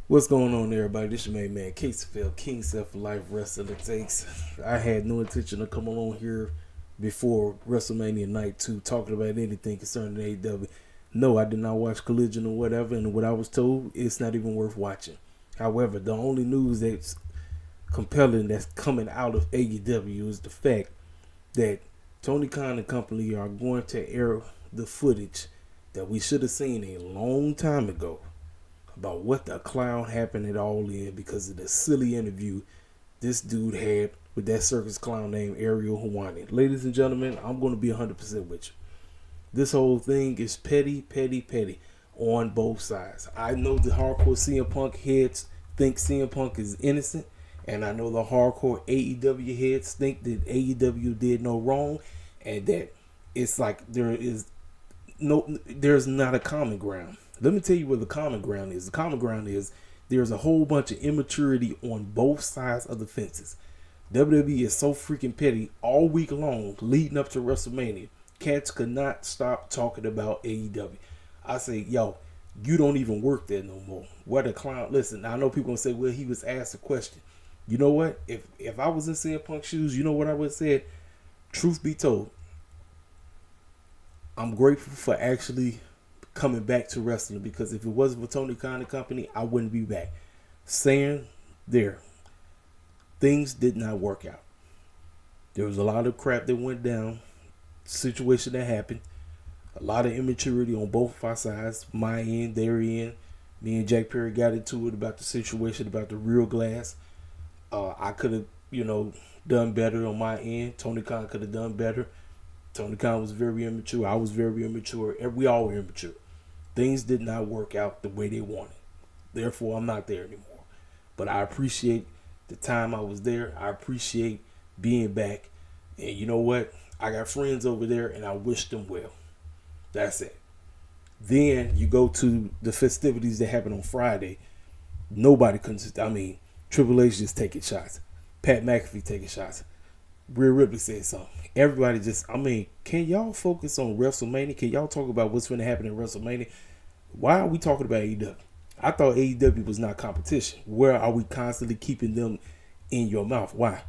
What's going on, everybody? This your main man, Caseyfield, King Self Life Wrestling It Takes. I had no intention of coming on here before WrestleMania Night 2 talking about anything concerning AEW. No, I did not watch Collision or whatever, and what I was told, it's not even worth watching. However, the only news that's compelling that's coming out of AEW is the fact that Tony Khan and company are going to air the footage that we should have seen a long time ago about what the clown happened at ALLIN because of the silly interview this dude had with that circus clown named Ariel Hawani. Ladies and gentlemen, I'm going to be 100% with you. This whole thing is petty on both sides. I know the hardcore CmPunk heads think CmPunk is innocent, and I know the hardcore AEW heads think that AEW did no wrong, and that it's like there's not a common ground. Let me tell you what the common ground is. The common ground is there's a whole bunch of immaturity on both sides of the fences. WWE is so freaking petty all week long leading up to WrestleMania. Cats could not stop talking about AEW. I say, yo, you don't even work there no more. What a clown. Listen, I know people gonna say, well, he was asked a question. You know what? If I was in CM Punk shoes, you know what I would have said? Truth be told, I'm grateful for actually coming back to wrestling, because if it wasn't for Tony Khan and company, I wouldn't be back. Saying there, things did not work out. There was a lot of crap that went down, situation that happened, a lot of immaturity on both of our sides, my end, their end. Me and Jack Perry got into it about the situation, about the real glass. I could have, done better on my end. Tony Khan could have done better. Tony Khan was very immature. I was very immature. We all were immature. Things did not work out the way they wanted. Therefore, I'm not there anymore. But I appreciate the time I was there. I appreciate being back. And you know what? I got friends over there, and I wish them well. That's it. Then you go to the festivities that happened on Friday. Nobody couldn't. Triple H just taking shots. Pat McAfee taking shots. Rhea Ripley said something. Everybody just, can y'all focus on WrestleMania? Can y'all talk about what's going to happen in WrestleMania? Why are we talking about AEW? I thought AEW was not competition. Where are we constantly keeping them in your mouth? Why?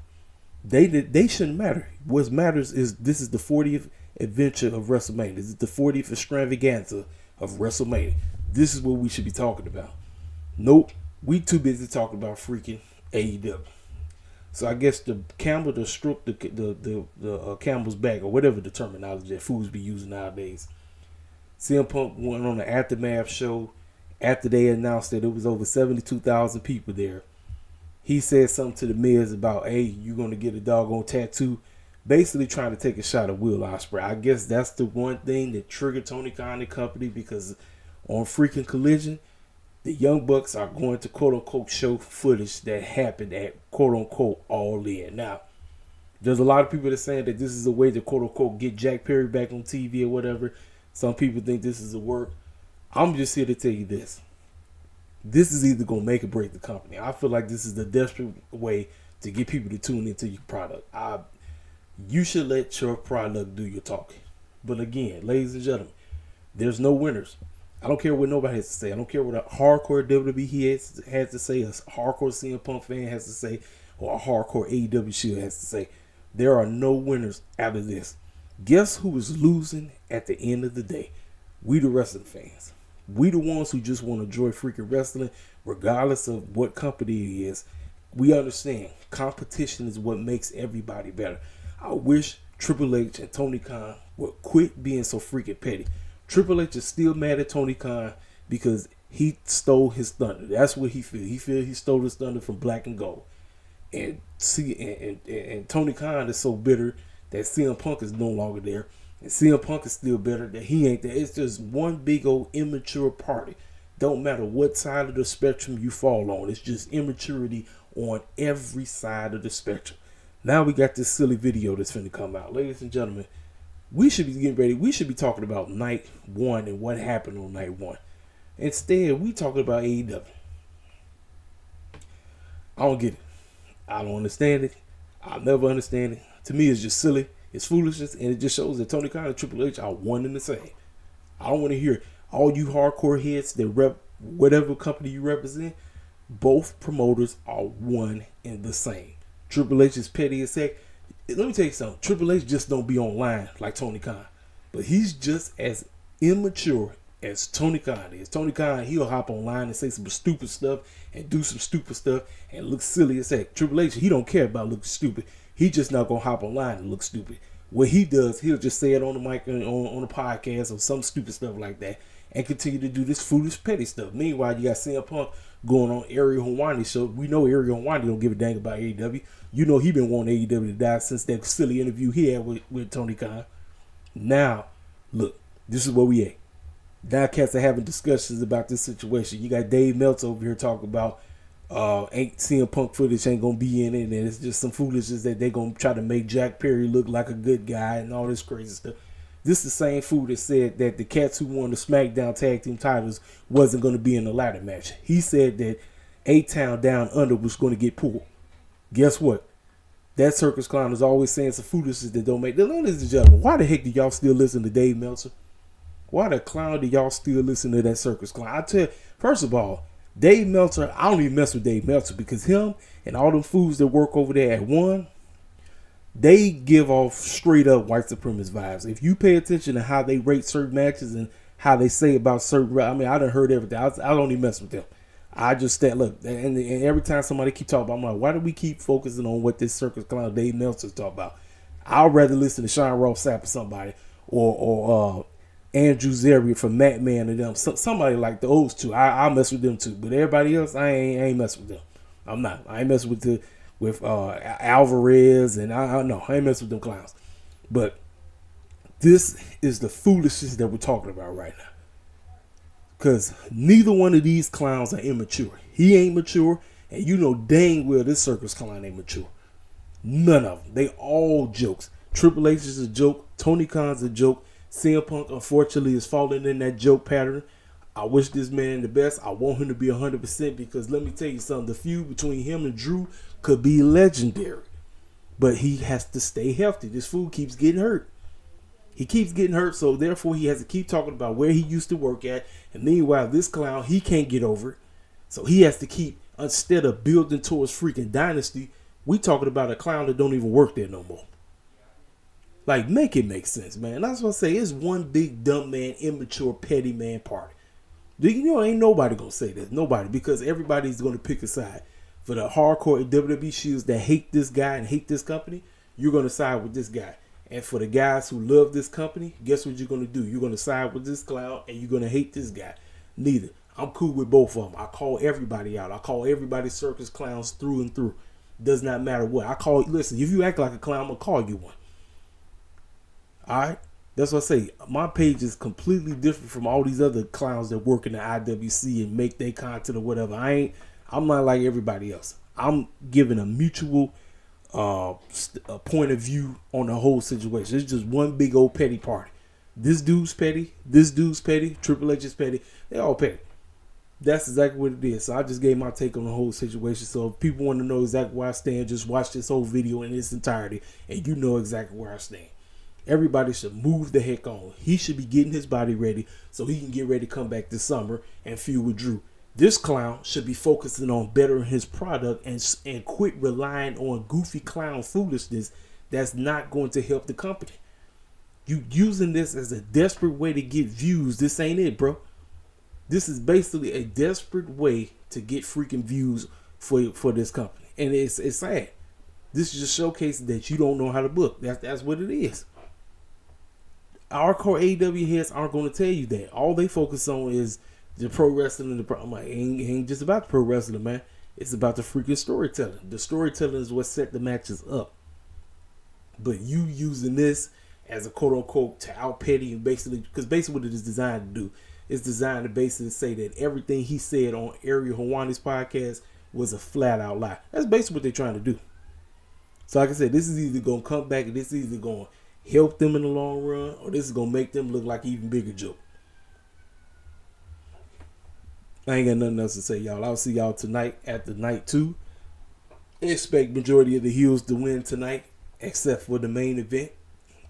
They shouldn't matter. What matters is this is the 40th adventure of WrestleMania. This is the 40th extravaganza of WrestleMania. This is what we should be talking about. Nope. We too busy talking about freaking AEW. So I guess the camel to stroke the camel's back, or whatever the terminology that fools be using nowadays. CM Punk went on the Aftermath show after they announced that it was over 72,000 people there. He said something to the Miz about, hey, you're going to get a doggone tattoo. Basically trying to take a shot at Will Ospreay. I guess that's the one thing that triggered Tony Khan and company, because on freaking Collision, the Young Bucks are going to quote-unquote show footage that happened at quote-unquote ALLIN. Now, there's a lot of people that are saying that this is a way to quote-unquote get Jack Perry back on TV or whatever. Some people think this is a work. I'm just here to tell you this. This is either going to make or break the company. I feel like this is the desperate way to get people to tune into your product. You should let your product do your talking. But again, ladies and gentlemen, there's no winners. I don't care what nobody has to say. I don't care what a hardcore WWE has to say, a hardcore CM Punk fan has to say, or a hardcore AEW shit has to say. There are no winners out of this. Guess who is losing at the end of the day? We the wrestling fans. We the ones who just want to enjoy freaking wrestling, regardless of what company it is. We understand competition is what makes everybody better. I wish Triple H and Tony Khan would quit being so freaking petty. Triple H is still mad at Tony Khan because he stole his thunder. That's what he feels. He feels he stole his thunder from Black and Gold. And Tony Khan is so bitter that CM Punk is no longer there. And CM Punk is still bitter that he ain't there. It's just one big old immature party. Don't matter what side of the spectrum you fall on. It's just immaturity on every side of the spectrum. Now we got this silly video that's finna come out. Ladies and gentlemen, we should be getting ready. We should be talking about night one and what happened on night one. Instead, we talking about AEW. I don't get it. I don't understand it. I'll never understand it. To me, it's just silly. It's foolishness, and it just shows that Tony Khan and Triple H are one and the same. I don't want to hear all you hardcore heads that rep whatever company you represent. Both promoters are one and the same. Triple H is petty as heck. Let me tell you something. Triple H just don't be online like Tony Khan. But he's just as immature as Tony Khan is. Tony Khan, he'll hop online and say some stupid stuff and do some stupid stuff and look silly as heck. Triple H, he don't care about looking stupid. He just not going to hop online and look stupid. What he does, he'll just say it on the mic, on the podcast or some stupid stuff like that and continue to do this foolish petty stuff. Meanwhile, you got CmPunk going on Ariel Helwani show. We know Ariel Helwani don't give a dang about AEW. You know he been wanting AEW to die since that silly interview he had with Tony Khan. Now, look, this is where we at. Now cats are having discussions about this situation. You got Dave Meltzer over here talking about ain't CmPunk footage ain't gonna be in it, and it's just some foolishness that they gonna try to make Jack Perry look like a good guy and all this crazy stuff. This is the same fool that said that the cats who won the SmackDown tag team titles wasn't gonna be in the ladder match. He said that A-Town Down Under was gonna get pulled. Guess what? That circus clown is always saying some foolishness that don't make. Ladies and gentlemen, why the heck do y'all still listen to Dave Meltzer? Why the clown do y'all still listen to that circus clown? I tell you, first of all, Dave Meltzer, I don't even mess with Dave Meltzer because him and all them fools that work over there at One, they give off straight up white supremacist vibes. If you pay attention to how they rate certain matches and how they say about certain, I mean, I done heard everything. I don't even mess with them. I just stand, look, and every time somebody keep talking about, I'm like, why do we keep focusing on what this circus clown Dave Meltzer's talking about? I'd rather listen to Sean Ross Sapp or somebody, or Andrew Zeri from Matt Man and them, somebody like those two. I'll mess with them too, but everybody else, I ain't messing with them. I'm not. I ain't messing with Alvarez, and I ain't messing with them clowns. But this is the foolishness that we're talking about right now. Because neither one of these clowns are immature. He ain't mature, and you know dang well this circus clown ain't mature. None of them. They all jokes. Triple H is a joke. Tony Khan's a joke. CmPunk, unfortunately, is falling in that joke pattern. I wish this man the best. I want him to be 100% because let me tell you something. The feud between him and Drew could be legendary. But he has to stay healthy. This fool keeps getting hurt. He keeps getting hurt, so therefore he has to keep talking about where he used to work at. And meanwhile, this clown, he can't get over it. So he has to keep, instead of building towards freaking dynasty, we talking about a clown that don't even work there no more. Like, make it make sense, man. That's what I say. It's one big dumb man, immature, petty man party. You know, ain't nobody gonna say that. Nobody, because everybody's gonna pick a side. For the hardcore WWE shields that hate this guy and hate this company, you're gonna side with this guy. And for the guys who love this company, guess what you're gonna do? You're gonna side with this clown and you're gonna hate this guy. Neither. I'm cool with both of them. I call everybody out. I call everybody circus clowns through and through. Does not matter what. Listen, if you act like a clown, I'm gonna call you one. Alright? That's what I say. My page is completely different from all these other clowns that work in the IWC and make their content or whatever. I'm not like everybody else. I'm giving a mutual a point of view on the whole situation. It's just one big old petty party. This dude's petty. This dude's petty. Triple H is petty. They all petty. That's exactly what it is. So I just gave my take on the whole situation. So if people want to know exactly where I stand, just watch this whole video in its entirety and you know exactly where I stand. Everybody should move the heck on. He should be getting his body ready so he can get ready to come back this summer and feud with Drew. This clown should be focusing on bettering his product and quit relying on goofy clown foolishness that's not going to help the company. You using this as a desperate way to get views. This ain't it, bro. This is basically a desperate way to get freaking views for this company. And it's sad. This is just showcasing that you don't know how to book. That's what it is. Our core AEW heads aren't going to tell you that. All they focus on is the pro wrestling and I'm like, it ain't just about the pro wrestling, man. It's about the freaking storytelling. The storytelling is what set the matches up. But you using this as a quote unquote to out petty and because basically what it is designed to do is designed to basically say that everything he said on Ariel Helwani's podcast was a flat out lie. That's basically what they're trying to do. So like I said, this is either going to come back and this is either going to help them in the long run or this is going to make them look like an even bigger joke. I ain't got nothing else to say, y'all. I'll see y'all tonight at the night 2. Expect majority of the heels to win tonight, except for the main event.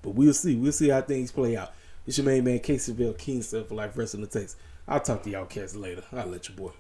But we'll see. We'll see how things play out. It's your main man, Caseyville, King for Life Wrestling the Takes. I'll talk to y'all cats later. I'll let you boy.